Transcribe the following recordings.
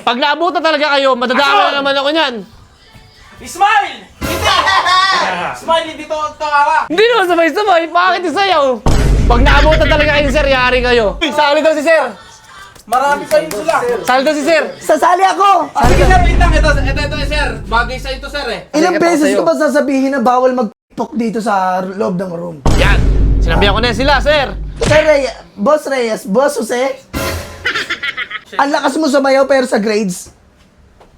Pag naabutan talaga kayo, madadama na naman ako niyan. Smile! Hindi! Smile, hindi to tawa. Hindi naman sabay-sabay, bakit isayaw? Pag naabutan talaga kayo, sir, yari kayo. Sali daw si sir. Marami kayong sila. Sali daw si sir. Sasali ako! Sige sir, wait lang. Ito, sir. Bagay sa ito, sir eh. Ilang Sige, beses sa'yo. ko ba sasabihin na bawal mag-pok dito sa loob ng room? Yan. Sinabihan ko na yan sila, sir. Sir Boss Reyes, Boss Jose, ang lakas mo sumayaw pero sa grades,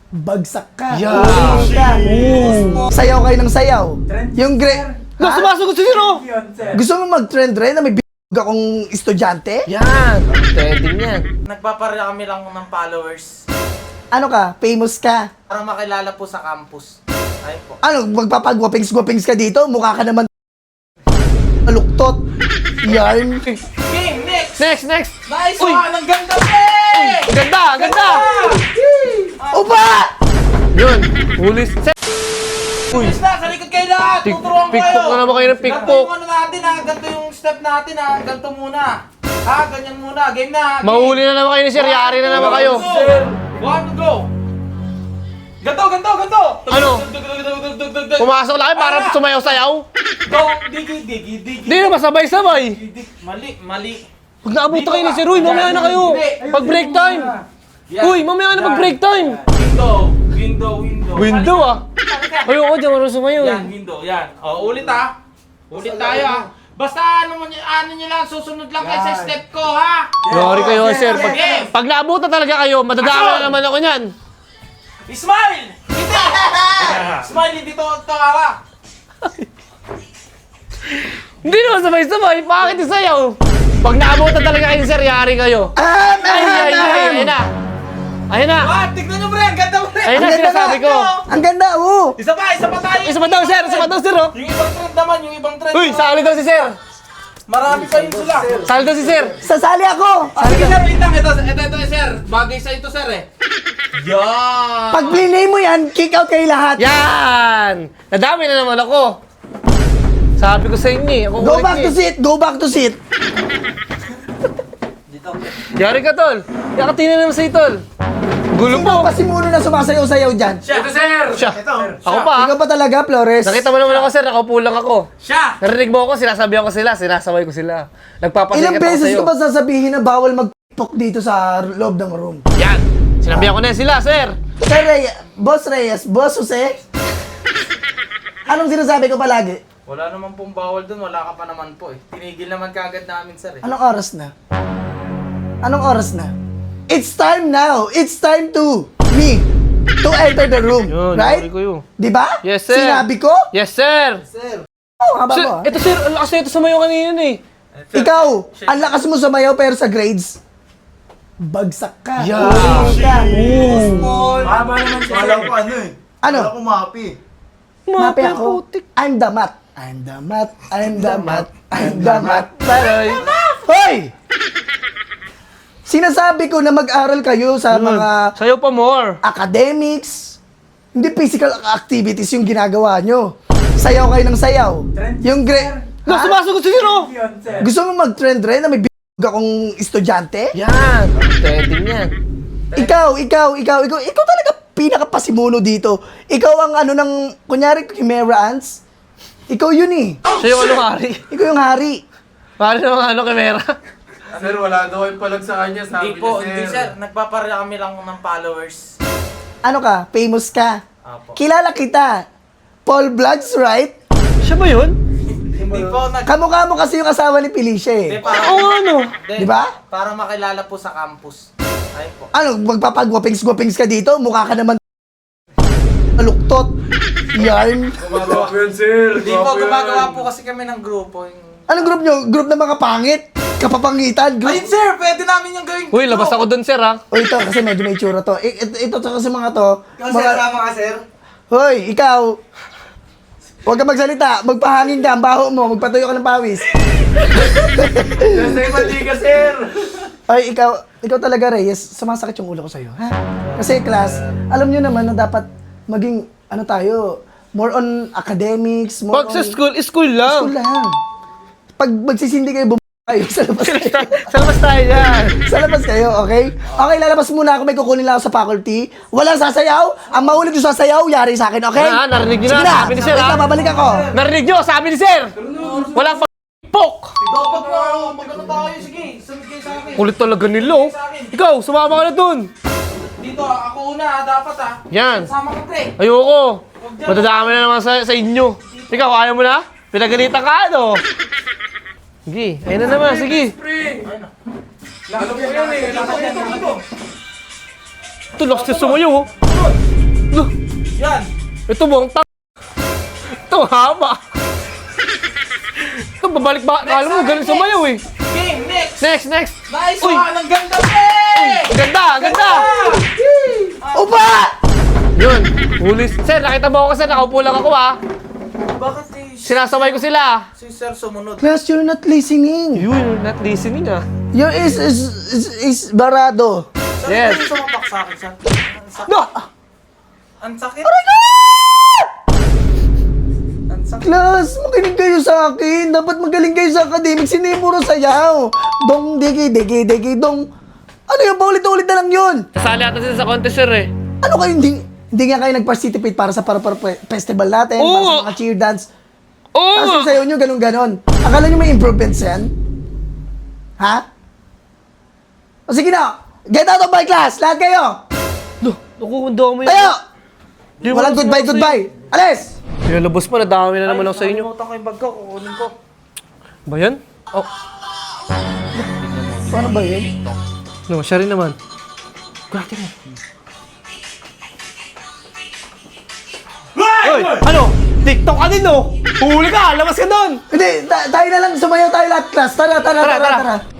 bagsak ka. Yeah. Uling ka. Sayaw kayo ng sayaw. Yung grade... Sumasagot si sir, oh. Gusto mo mag-trend rin na may akong estudyante? Yan. Trending yan. Nagpapareha kami lang ng followers. Ano ka? Famous ka? Para makilala po sa campus. Ayun po. Ano? Magpapag-wapings-wapings ka dito? Mukha ka naman maluktot. Yarn. Game, next! Next. Nice Uy. one! Ang ganda, eh! Ang ganda, ang ganda. Upa! Yun. Huli. Sir. Uy. Next na, sa likod kayo lahat! Tuturuan ko kayo! Pickpock na naman kayo ng pickpock. Ganito yung ano natin ha, ganito yung step natin ha, ganito muna. Ha, ganyan muna, game na. Game. Mahuli na naman kayo ni sir, yari na naman kayo. One, go! Ganto! Ano? Pumasok lang kayo para sumayaw-sayaw. Go! Digi! Hindi naman sabay-sabay. Mali. Pag naabutan kayo ni sir, uy, mamaya na kayo. Pag break time. Yan. Uy, mamaya na pag break time. Window. Window ah. Ayoko dyan, marunong sumayaw eh. Yan, window, yan. O, ulit ha. Ulit tayo ha. Basta ano nyo lang, susunod lang kayo sa step ko ha. Yari kayo sir. Yes. Pag naabutan talaga kayo, madadama na naman ako niyan. Smile! Hindi! Smile, hindi to tawa. Hindi naman sabay-sabay, bakit isayaw? Pag naabutan talaga kayo sir, yari kayo. Ayun na. Ayun na. Ah, tignan nyo pre, ang ganda pre. Ayun na, Ang ganda sinasabi na. ko. Ang ganda, oo! Isa pa tayo. Isa pa daw sir, oh. Yung ibang trend naman, yung ibang trend. Uy, sali daw si sir. Marami kayong sila. Sali daw si sir. Sasali ako! Sige sir, wait lang. Ito, sir. Bagay sa ito, sir eh. Yan. Pag plinay mo yan, kick out kayo lahat. Yan! Nadami na naman ako. Sabi ko sa inyo eh. Ako Go ulit back eh. to seat! Go back to seat! Yari ka tol. Yakatina naman sa'yo tol. Gulo Sino po. pa si Muno na sumasayaw-sayaw dyan? Ito sir. Siya. Ako pa. Ikaw pa talaga, Flores? Nakita mo naman ako sir, nakaupo lang ako. Siya. Narinig mo ako, sinasabihan ko sila, sinasabay ko sila. Nagpapasikat Ilang ako beses sa'yo. ko ba sasabihin na bawal mag-pok dito sa loob ng room? Yan! Sinabihan ko na yan sila, sir! Sir Boss Reyes, Boss Jose, anong sinasabi ko palagi? Wala naman pong bawal dun, wala ka pa naman po eh. Tinigil naman kagad namin sir eh. Anong oras na? Anong oras na? It's time now! It's time to me to enter the room. Yun, right? narinig ko yun. Di ba? Yes, sir. Sinabi ko? Yes, sir! Oo, haba Sir, mo. ah. ito sir, ang lakas na ito sumayo kanina eh. Ikaw, ang lakas mo sumayaw pero sa grades, bagsak ka. Yeah. Uling ka. Mama naman siya. Wala ko ano eh. Ano? Wala ko mapi. Mapi ako. I'm the mat. I'm the mat. I'm the mat. I'm the mat. Taray. Hoy! Sinasabi ko na mag-aral kayo sa mga Sayo pa more. academics, hindi physical activities yung ginagawa nyo. Sayaw kayo ng sayaw. Yung grade... Sumasagot si sir oh. Gusto mo mag-trend rin na may akong estudyante? Yan! Trending yan. Ikaw talaga pinakapasimuno dito. Ikaw ang ano ng, kunyari, Chimera Ants. Ikaw yun eh. Siya yung anong hari. Ikaw yung hari. Hari naman ano, kamera. Sir, wala daw yung palag sa kanya. Sabi Hindi po, hindi sir. Nagpapareha kami lang ng followers. Ano ka? Famous ka? Apo. Kilala kita. Paul Vlogs, right? Siya ba yun? Hindi po, Kamukha mo kasi yung asawa ni Felicia Hindi, eh. para, Oo ano. Di ba? Para makilala po sa campus. Ayun po. Ano, magpapag-wapings-wapings ka dito? Mukha ka naman maluktot. Yarn. Gumagawa ko yun, sir. Hindi po, gumagawa po kasi kami ng grupo. Anong group nyo? Group ng mga pangit? Kapapangitan? Group? Ayun sir, pwede namin yung gawin. Uy, labas ako dun sir ha. O ito, kasi medyo may tsura to. Ito kasi mga to. Sir, tama ka, sir. Hoy, ikaw. Huwag ka magsalita. Magpahangin ka. Ang baho mo. Magpatuyo ka ng pawis. Sir, mali ka, sir. Ay, ikaw talaga, Reyes. Sumasakit yung ulo ko sa'yo. Ha? Kasi class, alam nyo naman na dapat maging, ano tayo, more on academics, more Pag on... sa school, school lang. School lang. Pag magsisindi kayo, Ay, sa labas kayo. Sa labas tayo yan. Sa labas kayo, okay? Okay, lalabas muna ako. May kukunin lang ako sa faculty. Walang sasayaw. Ang mahulog yung sasayaw, yari sa akin, okay? Ah, narinig niyo Sige na. Sabi ni Sir, wait ah. lang, babalik ako. Narinig nyo, sabi ni Sir. Walang pok. Dapat nga, magano tayo, sige. Sunod kayo sa akin. Kulit talaga nila, oh. Ikaw, sumama ka na dun. Dito, ako una, dapat Yan. Sama ka, pre. Ayoko. Matadami na naman sa inyo. Ikaw, ayaw mo na? Pinagalitan ka, ano? Sige, ayun na naman, sige. Alam mo yan eh. Ito, lakas na sumayaw, oh. Yan. Ito mo, ang ito, haba. Ito, babalik ba? Alam mo, galing sumayaw, eh. Game, next. Next. Nice Uy. one, ang ganda, pre. Ang ganda, ang ganda. Upa! Yun, huli. Sir, nakita mo ako, sir. Nakaupo lang ako, ah. Bakit Sinasabay ko sila. si Sir sumunod? Class, you're not listening. Yun, not listening, ah. Your is barado. Sir, Yes. yes. Sumapak sa akin, Sir. No! Ang sakit. Ang sakit. Class, makinig kayo sa akin. Dapat magaling kayo sa academic. Sino yung puro sayaw? Dong, digi, dong. Ano yun? Paulit-ulit na lang yun. Kasali ata sila sa contest, sir, eh. Ano kayo, hindi nga kayo nag-participate para sa festival natin, para sa mga cheer dance. Oo! Tapos yung sayo nyo, ganun-ganon. Akala nyo may improvements yan? Ha? O sige na, get out of my class, lahat kayo! Naku, ang dami. Tayo! Di mo Walang lang sinabi goodbye. Alis! Pinalabas pa, nadami na naman ako sa inyo. Nakalimutan ko yung bag ko, kukunin ko. Ba yan? Oh, Paano ba yun? no, siya rin naman. Grabe mo. Hoy! Ano? TikTok ka din, no? Huli ka! Labas ka doon! Hindi, tayo na lang, sumayaw tayo lahat, class. Tara. Tara.